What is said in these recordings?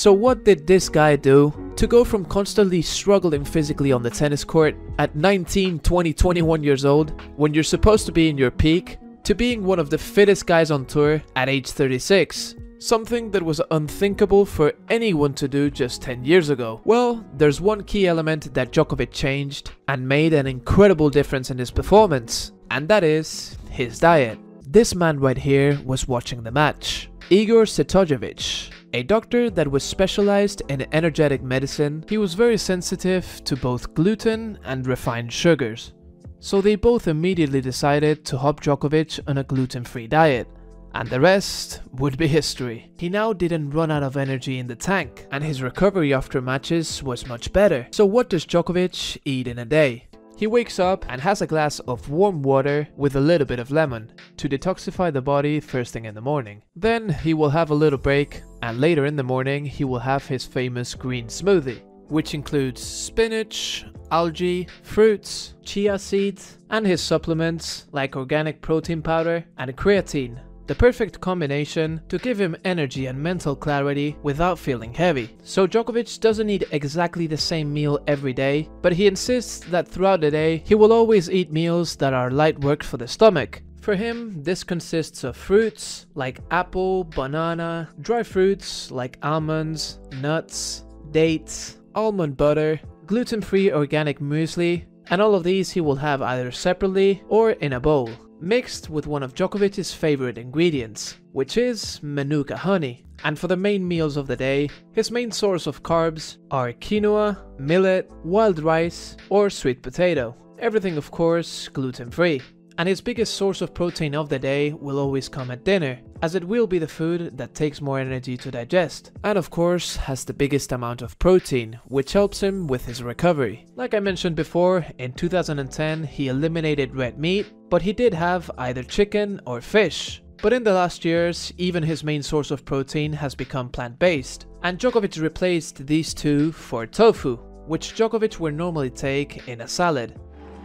So what did this guy do to go from constantly struggling physically on the tennis court at 19, 20, 21 years old, when you're supposed to be in your peak, to being one of the fittest guys on tour at age 36? Something that was unthinkable for anyone to do just 10 years ago. Well, there's one key element that Djokovic changed and made an incredible difference in his performance, and that is his diet. This man right here was watching the match. Igor Setojevic, a doctor that was specialized in energetic medicine. He was very sensitive to both gluten and refined sugars. So they both immediately decided to hop Djokovic on a gluten-free diet. And the rest would be history. He now didn't run out of energy in the tank, and his recovery after matches was much better. So what does Djokovic eat in a day? He wakes up and has a glass of warm water with a little bit of lemon to detoxify the body first thing in the morning. Then he will have a little break, and later in the morning he will have his famous green smoothie, which includes spinach, algae, fruits, chia seeds, and his supplements like organic protein powder and creatine. The perfect combination to give him energy and mental clarity without feeling heavy. So Djokovic doesn't eat exactly the same meal every day, but he insists that throughout the day he will always eat meals that are light work for the stomach. For him, this consists of fruits like apple, banana, dry fruits like almonds, nuts, dates, almond butter, gluten-free organic muesli, and all of these he will have either separately or in a bowl, mixed with one of Djokovic's favorite ingredients, which is Manuka honey. And for the main meals of the day, his main source of carbs are quinoa, millet, wild rice, or sweet potato. Everything of course gluten-free. And his biggest source of protein of the day will always come at dinner, as it will be the food that takes more energy to digest, and of course has the biggest amount of protein, which helps him with his recovery. Like I mentioned before, in 2010 he eliminated red meat, but he did have either chicken or fish. But in the last years, even his main source of protein has become plant-based, and Djokovic replaced these two for tofu, which Djokovic would normally take in a salad.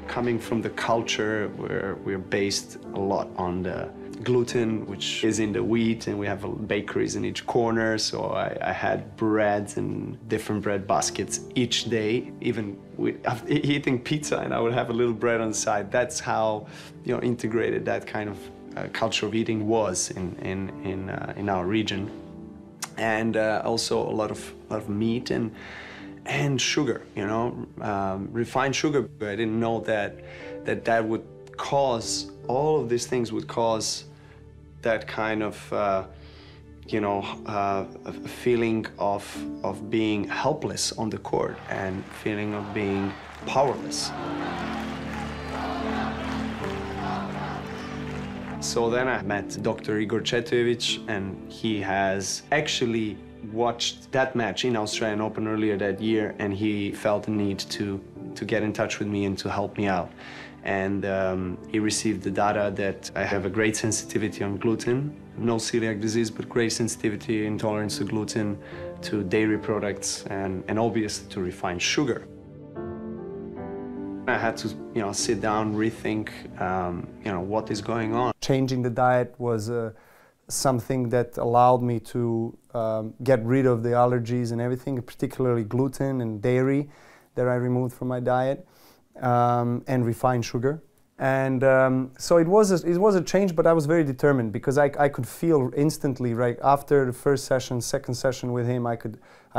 Coming from the culture where we're based a lot on the gluten, which is in the wheat, and we have bakeries in each corner, so I had breads and different bread baskets each day, even after eating pizza, and I would have a little bread on the side. That's how, integrated that kind of culture of eating was in our region, and also a lot of meat and sugar, refined sugar. I didn't know that would cause, all of these things would cause that kind of, a feeling of being helpless on the court and feeling of being powerless. So then I met Dr. Igor Cvetojevic, and he has actually watched that match in Australian Open earlier that year, and he felt the need to get in touch with me and to help me out. And he received the data that I have a great sensitivity on gluten, no celiac disease, but great sensitivity, intolerance to gluten, to dairy products, and obviously to refined sugar. I had to, sit down, rethink, what is going on. Changing the diet was something that allowed me to get rid of the allergies and everything, particularly gluten and dairy that I removed from my diet, and refined sugar. And so it was a change, but I was very determined because I could feel instantly, right after the first session, second session with him, I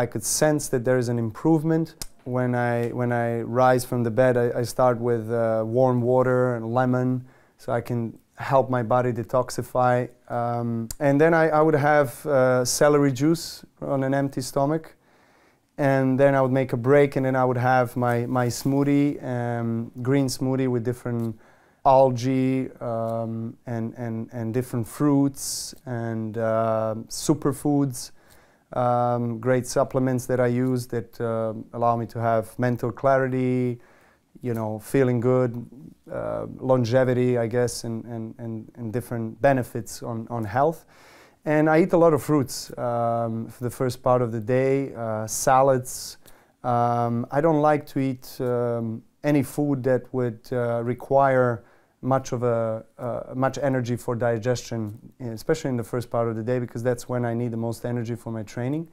could sense that there is an improvement. When I rise from the bed, I start with warm water and lemon, so I can help my body detoxify. And then I would have celery juice on an empty stomach. And then I would make a break, and then I would have my smoothie, green smoothie with different algae and different fruits and superfoods, great supplements that I use that allow me to have mental clarity, feeling good, longevity, I guess, and different benefits on health. And I eat a lot of fruits for the first part of the day, salads. I don't like to eat any food that would require much energy for digestion, especially in the first part of the day, because that's when I need the most energy for my training.